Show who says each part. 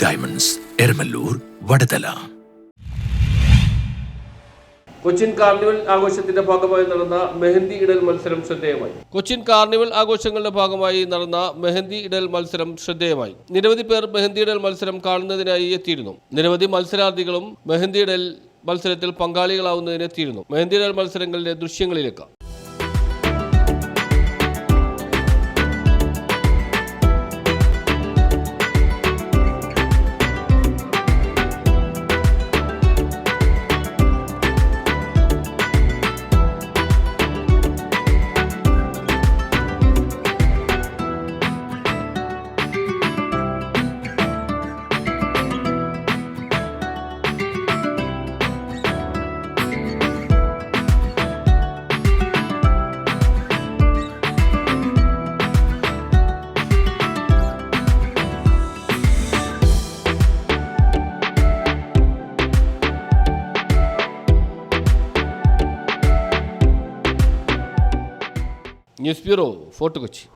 Speaker 1: Diamonds, Eramallur, Vadathala.
Speaker 2: Cochin carnival ആഘോഷത്തിന്റെ ഭാഗമായി നടന്ന മെഹന്തി ഇടൽ മത്സരം ശ്രദ്ധേയമായി. കൊച്ചിൻ കാർണിവൽ ആഘോഷങ്ങളുടെ ഭാഗമായി നടന്ന മെഹന്തി ഇടൽ മത്സരം ശ്രദ്ധേയമായി. നിരവധി പേർ മെഹന്തി ഇടൽ മത്സരം കാണുന്നതിനായി എത്തിയിരുന്നു. നിരവധി മത്സരാർത്ഥികളും മെഹന്തി ഇടൽ മത്സരത്തിൽ പങ്കാളികളാവുന്നതിന് എത്തിയിരുന്നു. മെഹന്തി ഇടൽ മത്സരങ്ങളിലെ ദൃശ്യങ്ങളിലേക്ക്. News bureau, Fort Kochi.